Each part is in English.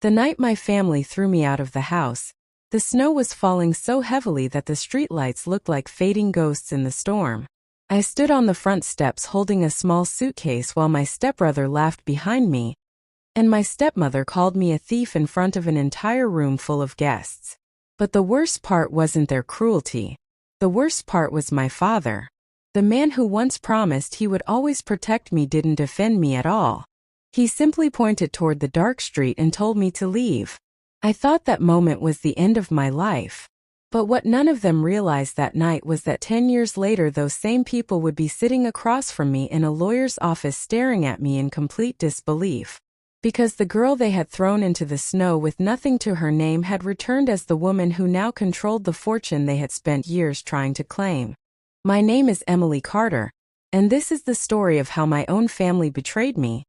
The night my family threw me out of the house, the snow was falling so heavily that the streetlights looked like fading ghosts in the storm. I stood on the front steps holding a small suitcase while my stepbrother laughed behind me, and my stepmother called me a thief in front of an entire room full of guests. But the worst part wasn't their cruelty. The worst part was my father. The man who once promised he would always protect me didn't defend me at all. He simply pointed toward the dark street and told me to leave. I thought that moment was the end of my life. But what none of them realized that night was that 10 years later those same people would be sitting across from me in a lawyer's office staring at me in complete disbelief. Because the girl they had thrown into the snow with nothing to her name had returned as the woman who now controlled the fortune they had spent years trying to claim. My name is Emily Carter, and this is the story of how my own family betrayed me,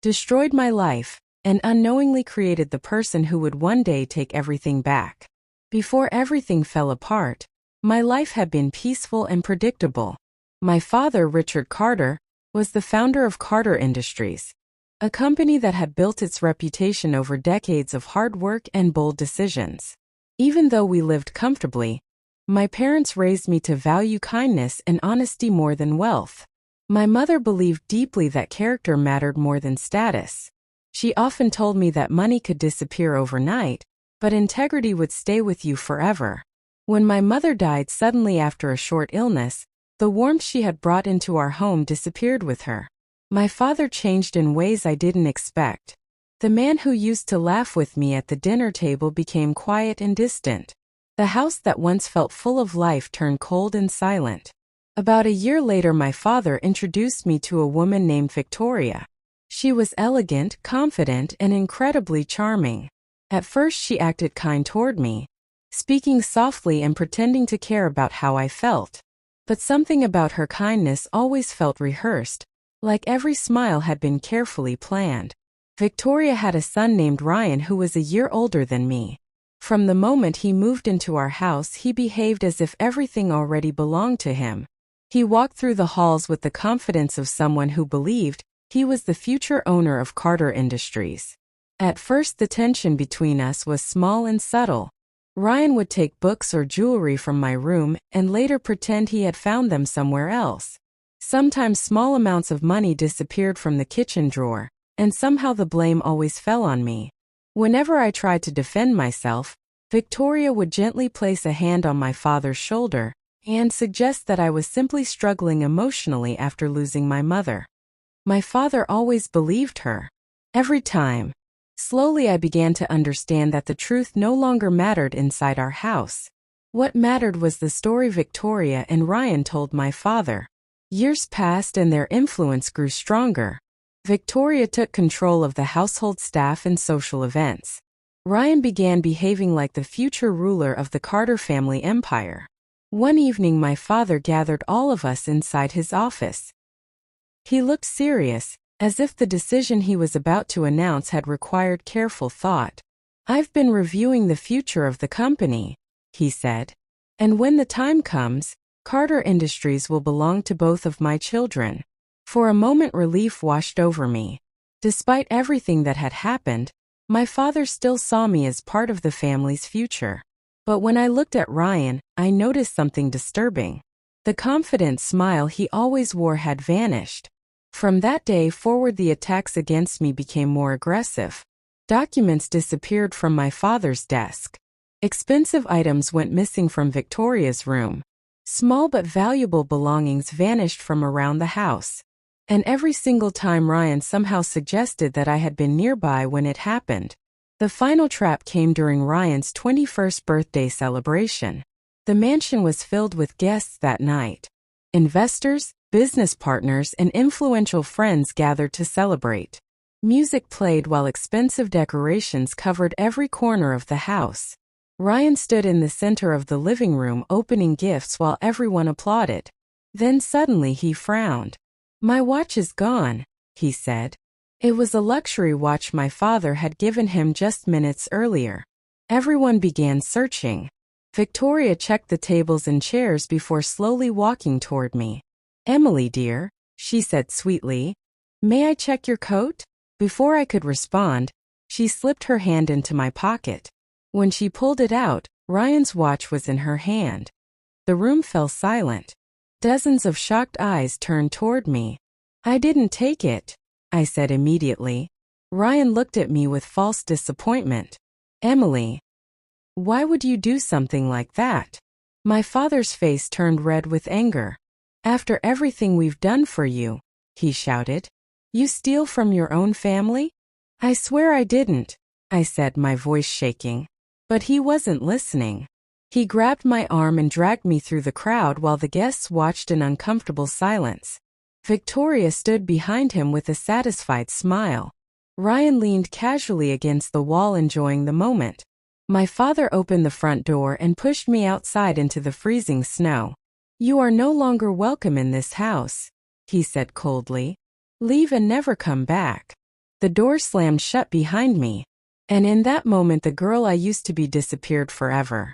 destroyed my life, and unknowingly created the person who would one day take everything back. Before everything fell apart, my life had been peaceful and predictable. My father, Richard Carter, was the founder of Carter Industries, a company that had built its reputation over decades of hard work and bold decisions. Even though we lived comfortably, my parents raised me to value kindness and honesty more than wealth. My mother believed deeply that character mattered more than status. She often told me that money could disappear overnight, but integrity would stay with you forever. When my mother died suddenly after a short illness, the warmth she had brought into our home disappeared with her. My father changed in ways I didn't expect. The man who used to laugh with me at the dinner table became quiet and distant. The house that once felt full of life turned cold and silent. About a year later, my father introduced me to a woman named Victoria. She was elegant, confident, and incredibly charming. At first she acted kind toward me, speaking softly and pretending to care about how I felt. But something about her kindness always felt rehearsed, like every smile had been carefully planned. Victoria had a son named Ryan who was a year older than me. From the moment he moved into our house, he behaved as if everything already belonged to him. He walked through the halls with the confidence of someone who believed he was the future owner of Carter Industries. At first, the tension between us was small and subtle. Ryan would take books or jewelry from my room and later pretend he had found them somewhere else. Sometimes small amounts of money disappeared from the kitchen drawer, and somehow the blame always fell on me. Whenever I tried to defend myself, Victoria would gently place a hand on my father's shoulder and suggest that I was simply struggling emotionally after losing my mother. My father always believed her. Every time. Slowly I began to understand that the truth no longer mattered inside our house. What mattered was the story Victoria and Ryan told my father. Years passed and their influence grew stronger. Victoria took control of the household staff and social events. Ryan began behaving like the future ruler of the Carter family empire. One evening my father gathered all of us inside his office. He looked serious, as if the decision he was about to announce had required careful thought. "I've been reviewing the future of the company," he said. "And when the time comes, Carter Industries will belong to both of my children." For a moment relief washed over me. Despite everything that had happened, my father still saw me as part of the family's future. But when I looked at Ryan, I noticed something disturbing. The confident smile he always wore had vanished. From that day forward, the attacks against me became more aggressive. Documents disappeared from my father's desk. Expensive items went missing from Victoria's room. Small but valuable belongings vanished from around the house. And every single time Ryan somehow suggested that I had been nearby when it happened. The final trap came during Ryan's 21st birthday celebration. The mansion was filled with guests that night. Investors, business partners, and influential friends gathered to celebrate. Music played while expensive decorations covered every corner of the house. Ryan stood in the center of the living room opening gifts while everyone applauded. Then suddenly he frowned. "My watch is gone," he said. It was a luxury watch my father had given him just minutes earlier. Everyone began searching. Victoria checked the tables and chairs before slowly walking toward me. "Emily, dear," she said sweetly, "may I check your coat?" Before I could respond, She slipped her hand into my pocket. When she pulled it out, Ryan's watch was in her hand. The room fell silent. Dozens of shocked eyes turned toward me. "I didn't take it," I said immediately. Ryan looked at me with false disappointment. "Emily, why would you do something like that?" My father's face turned red with anger. "After everything we've done for you," he shouted, "you steal from your own family?" "I swear I didn't," I said, my voice shaking. But he wasn't listening. He grabbed my arm and dragged me through the crowd while the guests watched in uncomfortable silence. Victoria stood behind him with a satisfied smile. Ryan leaned casually against the wall, enjoying the moment. My father opened the front door and pushed me outside into the freezing snow. "You are no longer welcome in this house," he said coldly. "Leave and never come back." The door slammed shut behind me, and in that moment the girl I used to be disappeared forever.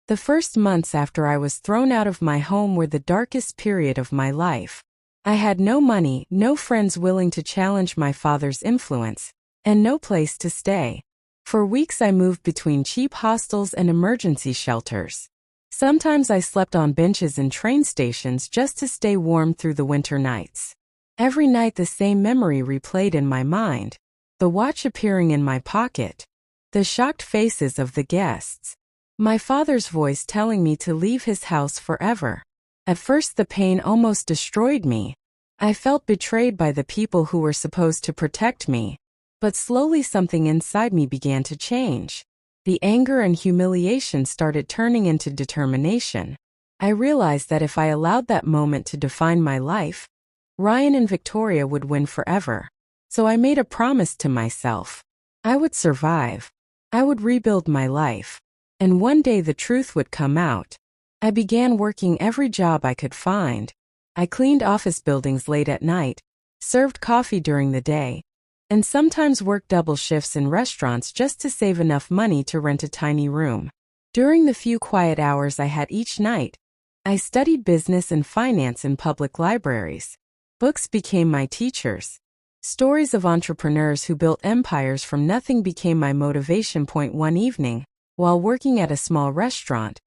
The first months after I was thrown out of my home were the darkest period of my life. I had no money, no friends willing to challenge my father's influence, and no place to stay. For weeks I moved between cheap hostels and emergency shelters. Sometimes I slept on benches in train stations just to stay warm through the winter nights. Every night the same memory replayed in my mind. The watch appearing in my pocket. The shocked faces of the guests. My father's voice telling me to leave his house forever. At first the pain almost destroyed me. I felt betrayed by the people who were supposed to protect me. But slowly something inside me began to change. The anger and humiliation started turning into determination. I realized that if I allowed that moment to define my life, Ryan and Victoria would win forever. So I made a promise to myself. I would survive. I would rebuild my life. And one day the truth would come out. I began working every job I could find. I cleaned office buildings late at night, served coffee during the day, and sometimes worked double shifts in restaurants just to save enough money to rent a tiny room. During the few quiet hours I had each night, I studied business and finance in public libraries. Books became my teachers. Stories of entrepreneurs who built empires from nothing became my motivation point. One evening, while working at a small restaurant,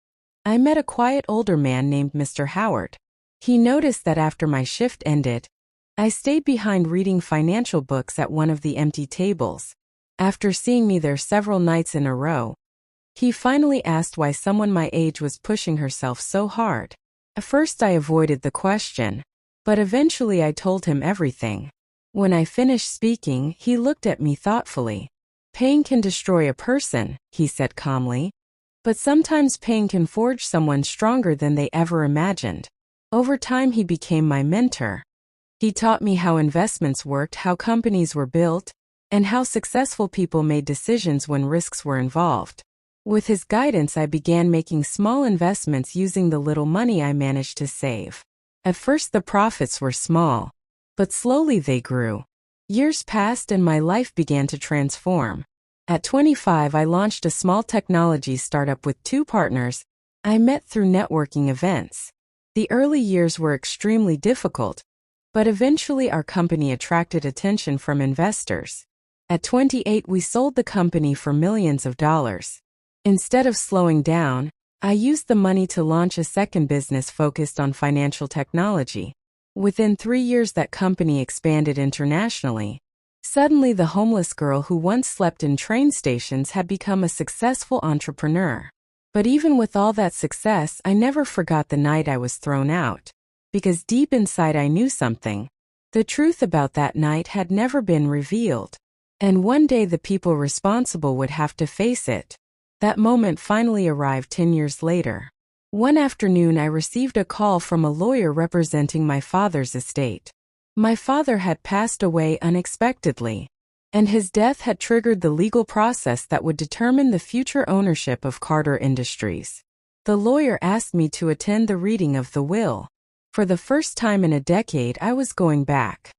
I met a quiet older man named Mr. Howard. He noticed that after my shift ended, I stayed behind reading financial books at one of the empty tables. After seeing me there several nights in a row, he finally asked why someone my age was pushing herself so hard. At first I avoided the question, but eventually I told him everything. When I finished speaking, he looked at me thoughtfully. "Pain can destroy a person," he said calmly. "But sometimes pain can forge someone stronger than they ever imagined." Over time he became my mentor. He taught me how investments worked, how companies were built, and how successful people made decisions when risks were involved. With his guidance I began making small investments using the little money I managed to save. At first the profits were small, but slowly they grew. Years passed and my life began to transform. At 25 I launched a small technology startup with 2 partners I met through networking events. The early years were extremely difficult, but eventually our company attracted attention from investors. At 28 we sold the company for millions of dollars. Instead of slowing down, I used the money to launch a second business focused on financial technology. Within 3 years that company expanded internationally. Suddenly the homeless girl who once slept in train stations had become a successful entrepreneur. But even with all that success, I never forgot the night I was thrown out. Because deep inside I knew something. The truth about that night had never been revealed. And one day the people responsible would have to face it. That moment finally arrived 10 years later. One afternoon I received a call from a lawyer representing my father's estate. My father had passed away unexpectedly, and his death had triggered the legal process that would determine the future ownership of Carter Industries. The lawyer asked me to attend the reading of the will. For the first time in a decade I was going back.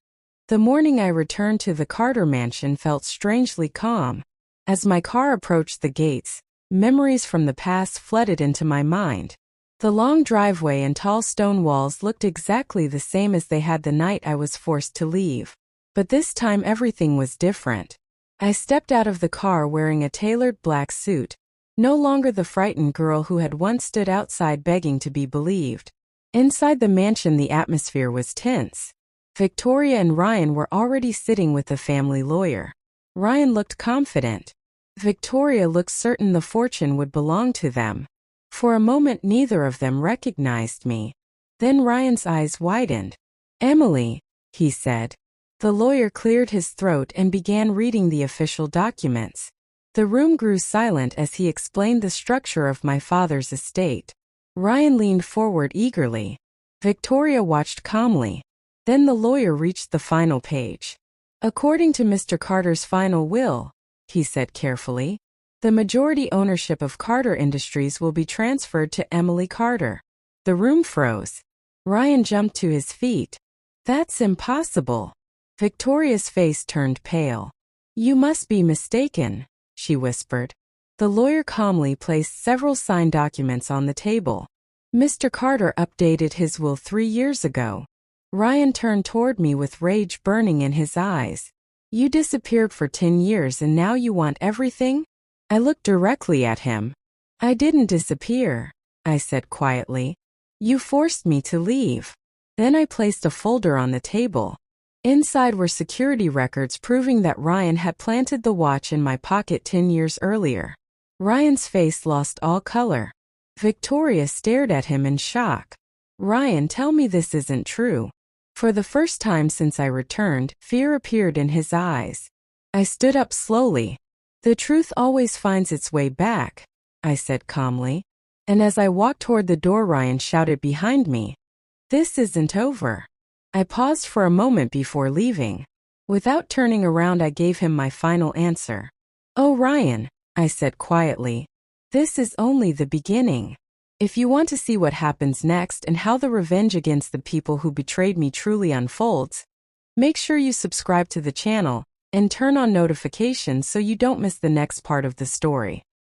The morning I returned to the Carter mansion felt strangely calm. As my car approached the gates, memories from the past flooded into my mind. The long driveway and tall stone walls looked exactly the same as they had the night I was forced to leave. But this time everything was different. I stepped out of the car wearing a tailored black suit, no longer the frightened girl who had once stood outside begging to be believed. Inside the mansion, the atmosphere was tense. Victoria and Ryan were already sitting with the family lawyer. Ryan looked confident. Victoria looked certain the fortune would belong to them. For a moment, neither of them recognized me. Then Ryan's eyes widened. "Emily," he said. The lawyer cleared his throat and began reading the official documents. The room grew silent as he explained the structure of my father's estate. Ryan leaned forward eagerly. Victoria watched calmly. Then the lawyer reached the final page. "According to Mr. Carter's final will," he said carefully, "the majority ownership of Carter Industries will be transferred to Emily Carter." The room froze. Ryan jumped to his feet. "That's impossible." Victoria's face turned pale. "You must be mistaken," she whispered. The lawyer calmly placed several signed documents on the table. "Mr. Carter updated his will 3 years ago." Ryan turned toward me with rage burning in his eyes. "You disappeared for 10 years and now you want everything?" I looked directly at him. "I didn't disappear," I said quietly. "You forced me to leave." Then I placed a folder on the table. Inside were security records proving that Ryan had planted the watch in my pocket 10 years earlier. Ryan's face lost all color. Victoria stared at him in shock. "Ryan, tell me this isn't true." For the first time since I returned, fear appeared in his eyes. I stood up slowly. "The truth always finds its way back," I said calmly. And as I walked toward the door, Ryan shouted behind me, "This isn't over." I paused for a moment before leaving. Without turning around, I gave him my final answer. "Oh, Ryan," I said quietly, "this is only the beginning. If you want to see what happens next and how the revenge against the people who betrayed me truly unfolds, make sure you subscribe to the channel and turn on notifications so you don't miss the next part of the story."